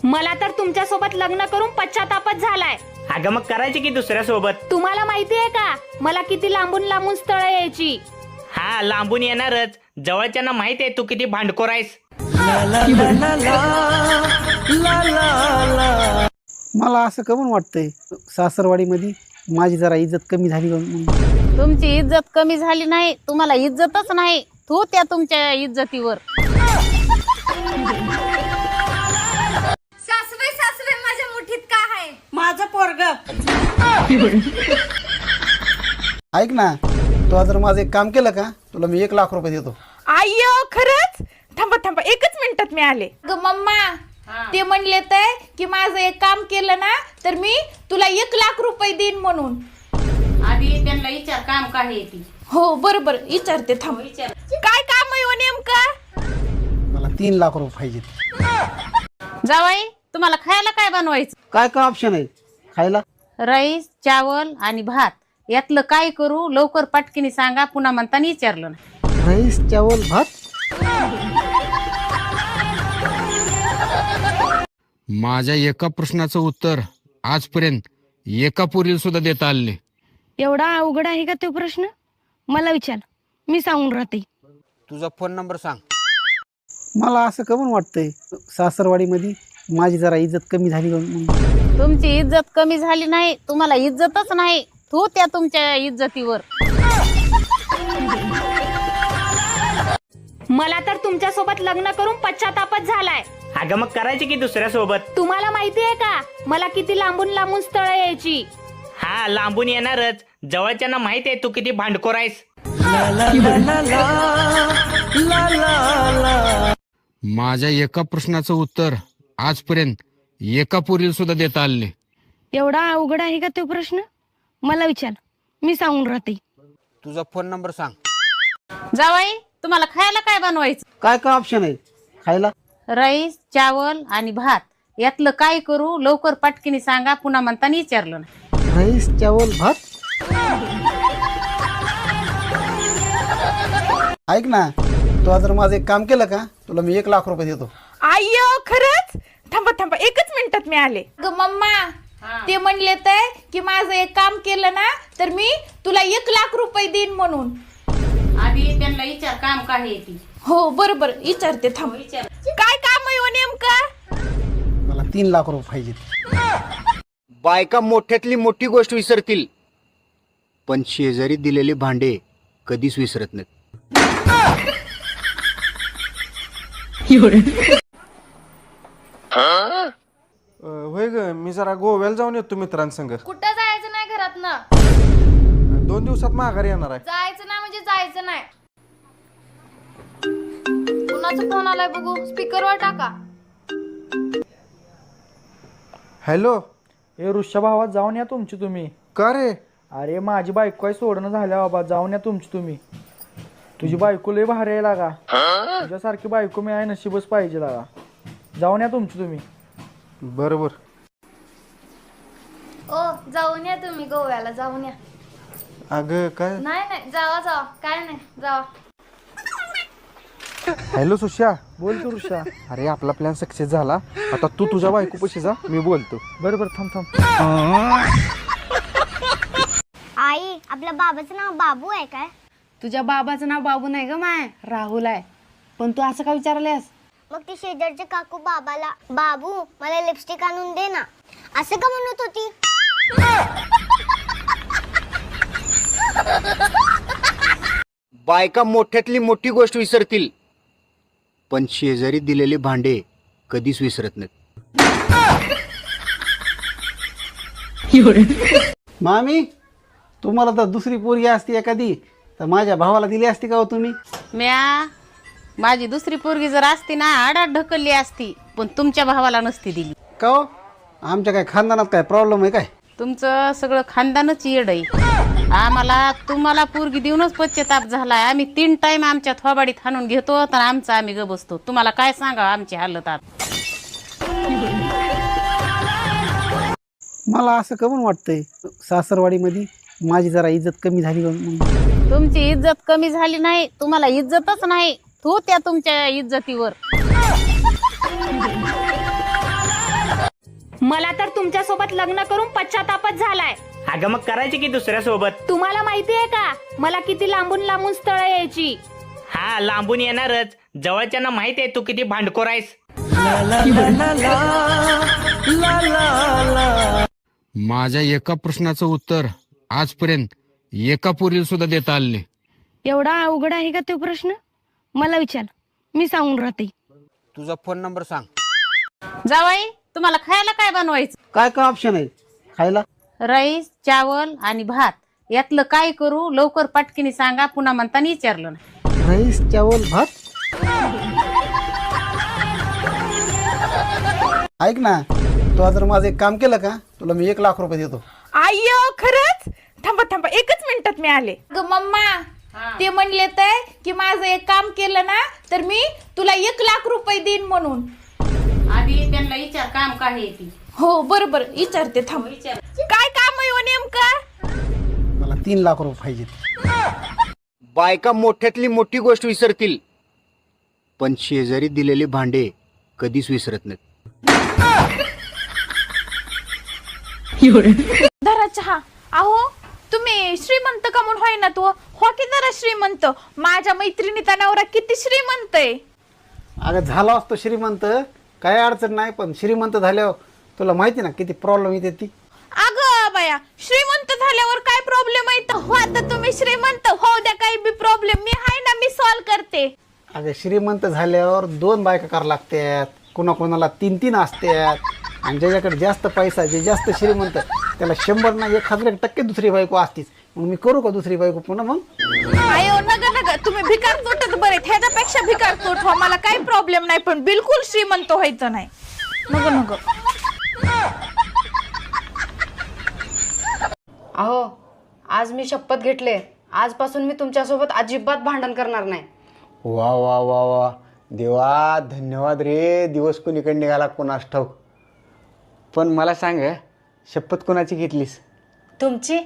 मला तर तुमच्या सोबत लग्न करून पश्चातापच झालाय. अगं मग करायची की दुसऱ्या सोबत. तुम्हाला माहितीये का मला किती लांबून लांबून स्थळ यायची. हा लांबून येणारच, जवळच्यांना माहित आहे तू किती भांडखोर आहेस. मला असं कमून वाटतंय सासरवाडीमध्ये माझी जरा इज्जत कमी झाली म्हणून. तुमची इज्जत कमी झाली नाही, तुम्हाला इज्जतच नाही. तू त्या तुमच्या इज्जतीवर. सासूबाई सासूबाई माझ्या मुठीत का आहे? माझं पोरग. ऐक ना, तू जर माझं एक काम केलं का तुला मी 1,00,000 रुपये देतो. आय्यो खरंच? थांबा थांबा, एकच मिनिटात मी आले. ग मम्मा ते म्हणले तर की माझं एक काम केलं ना तर मी तुला 1,00,000 रुपये देईन म्हणून. आधी त्यांना विचार काम काय ती. हो बरोबर विचारते, थांब. काय काम आहे हो नेमकं? मला 3,00,000 रुपये पाहिजेत. जावाई तुम्हाला खायला काय बनवायचं? काय काय ऑप्शन आहे खायला? राईस, चावल आणि भात यातलं काय करू लवकर पटकीने सांगा. पुन्हा म्हणताना विचारलं ना. राईस, चावल, भात. माझ्या एका प्रश्नाचं उत्तर आजपर्यंत एका पोरीला सुद्धा देता आले. एवढा अवघड आहे का तो प्रश्न? मला विचार, मी सांगून राहते. तुझा फोन नंबर सांग. मला असं कमून वाटतंय सासरवाडीमध्ये माझी जरा इज्जत कमी झाली म्हणून. तुमची इज्जत कमी झाली नाही, तुम्हाला इज्जतच नाही. तू त्या तुमच्या इज्जतीवर. मला तर तुमच्या सोबत लग्न करून पश्चातापच झालाय. अगं मग करायची की दुसऱ्या सोबत. तुम्हाला माहितीये का मला किती लांबून लांबून स्थळ यायची. हा लांबून येणारच, जवळच्यांना माहित आहे तू किती भांडखोर आहेस. माझ्या एका प्रश्नाचं उत्तर आजपर्यंत एका पोरीला सुद्धा देता आले. एवढा अवघड आहे का तो प्रश्न? मला विचार, मी सांगून राहते. तुझा फोन नंबर सांग. जावाई तुम्हाला खायला काय बनवायचं? काय काय ऑप्शन आहे खायला? राईस, चावल आणि भात यातलं काय करू लवकर पटकीने सांगा. पुन्हा म्हणताना विचारलं ना. राईस, चावल, भात. ऐक ना, तू जर माझं एक काम केलं का तुला मी 1,00,000 रुपये देतो. आय्यो खरंच? थांबा थांबा, एकच मिनिटात मी आले. ग मम्मा ते म्हणले तर की माझं एक काम केलं ना तर मी तुला 1,00,000 रुपये देईन म्हणून. आधी त्यांना विचार काम काय ती. हो बरोबर विचारते, थांब. काय काम आहे हो नेमकं? मला 3,00,000 रुपये पाहिजेत. बायका मोठ्यातली मोठी गोष्ट विसरतील, पण शेजारी दिलेले भांडे कधीच विसरत नाहीत. होय ग, मी जरा गोव्याला जाऊन येतो मित्रांसंग. कुठं जायचं नाही घरातनं. 2 दिवसात माघारी येणार आहे. जायचं नाही म्हणजे जायचं नाही. कुणाचा फोन आलाय बघू, स्पीकरवर टाका. हॅलो. ए ऋषा भावा, जाऊन या तुमची तुम्ही. का रे? अरे माझी बायको काय सोडणं झाल्या बाबा, जाऊन या तुमची तुम्ही. तुझी बायको लय भारी आहे लागा. तुझ्यासारखी बायको मी आहे, नशीबच पाहिजे लागा. जाऊन या तुमची तुम्ही. बरोबर. ओ जाऊन या तुम्ही गोव्याला, जाऊन या. अगं काय? नाही नाही जावा जावा, काय नाही जावा. हॅलो सुशा. बोल तू ऋषा. अरे आपला प्लॅन सक्सेस झाला. आता तू तुझ्या बायको पशी जा, मी बोलतो. बरोबर, थांब थांब. आई आपल्या बाबाचं नाव बाबू आहे काय? तुझ्या बाबाचं नाव बाबू नाही ग माय, राहुल आहे. पण तू असं का विचारलेस? मग ती शेजारचे काकू बाबाला बाबू मला लिपस्टिक आणून दे ना असं का म्हणत होती? बायका मोठ्यातली मोठी गोष्ट विसरतील, पण शेजारी दिलेले भांडे कधीच विसरत नाहीत. मामी, तुम्हाला तर दुसरी पोरगी असती एखादी तर माझ्या भावाला दिली असती का हो तुम्ही? म्या माझी दुसरी पोरगी जर असती ना आडात ढकलली असती, पण तुमच्या भावाला नसती दिली. का हो? आमच्या काय खानदानात काय प्रॉब्लेम आहे काय? तुमचं सगळं खानदानच येड आहे. आम्हाला तुम्हाला पोरगी देऊनच पश्चाताप झालाय. आम्ही 3 टाइम आमच्या थोबाडीत हाणून घेतो तर आमचं आम्ही ग बसतो. तुम्हाला काय सांगा आमची हालत आता. मला असं कमून वाटतंय सासरवाडीमध्ये माझी जरा इज्जत कमी झाली म्हणून. तुमची इज्जत कमी झाली नाही, तुम्हाला इज्जतच नाही. तू त्या तुमच्या इज्जतीवर. मला तर तुमच्या सोबत लग्न करून पश्चातापच झालाय. अगं मग करायची की दुसऱ्या सोबत. तुम्हाला माहितीये का मला किती लांबून लांबून स्थळ यायची. हा लांबून येणारच, जवळच्यांना माहित आहे तू किती भांडखोर आहेस. माझ्या एका प्रश्नाचं उत्तर आजपर्यंत एका पोरीला सुद्धा देता आले नाही. एवढा अवघड आहे का तो प्रश्न? मला विचार, मी सांगून राहते. तुझा फोन नंबर सांग. जावाई तुम्हाला खायला काय बनवायचं? काय काय ऑप्शन आहे खायला? राईस, चावल आणि भात यातलं काय करू? लवकर पटकीने सांगा, पुन्हा म्हणताना विचारलं ना. राईस, चावल, भात. ऐक ना, तू जर माझं एक काम केलं का तुला मी 1 लाख रुपये देतो. आय्यो खरंच? थांबा थांबा, एकच मिनिटात मी आले. ग मम्मा ते म्हणले तर की माझं एक काम केलं ना तर मी तुला 1 लाख रुपये देईन म्हणून. आधी त्यांना विचार काम काय आहे ती. हो बरोबर विचारते थांब. काय काम आहे हो नेमकं? मला 3 लाख रुपये पाहिजेत. बायका मोठ्यातली मोठी गोष्ट विसरतील, पण शेजारी दिलेले भांडे कधीच विसरत नाहीत. धरा चहा. अहो तुम्ही श्रीमंत का म्हणून होय ना तू हो की जरा श्रीमंत. माझ्या मैत्रिणीचा नवरा किती श्रीमंत आहे. अगं झाला असतो श्रीमंत, काय अडचण नाही, पण श्रीमंत झाल्यावर तुला माहिती ना किती प्रॉब्लेम येते ती. अगं बाया, श्रीमंत झाल्यावर काय प्रॉब्लेम आहे तर हो आता तुम्ही श्रीमंत हो द्या, काही बी प्रॉब्लेम मी आहे ना, मी सॉल्व करते. अगं श्रीमंत झाल्यावर 2 बायका करावं लागतात, कोणाकोणाला 3 असतात, आणि ज्याच्याकडे जास्त पैसा, जे जास्त श्रीमंत त्याला 100 ना 1000% दुसरी बायको असतीच. मग मी करू का दुसरी बायको पुन्हा? मग अयो नग नग, तुम्ही भिकार तोटत बरे, ह्याच्यापेक्षा भिकार तोट हो, मला काही प्रॉब्लेम नाही, पण बिलकुल श्रीमंत व्हायचं नाही. नग नग. अहो आज मी शपथ घेतले, आजपासून मी तुमच्यासोबत अजिबात भांडण करणार नाही. वा वा वा वा देवा, धन्यवाद रे. दिवस कोणीकडे निघाला कोणास ठाऊक. पण मला सांग, शपथ कोणाची घेतलीस? तुमची.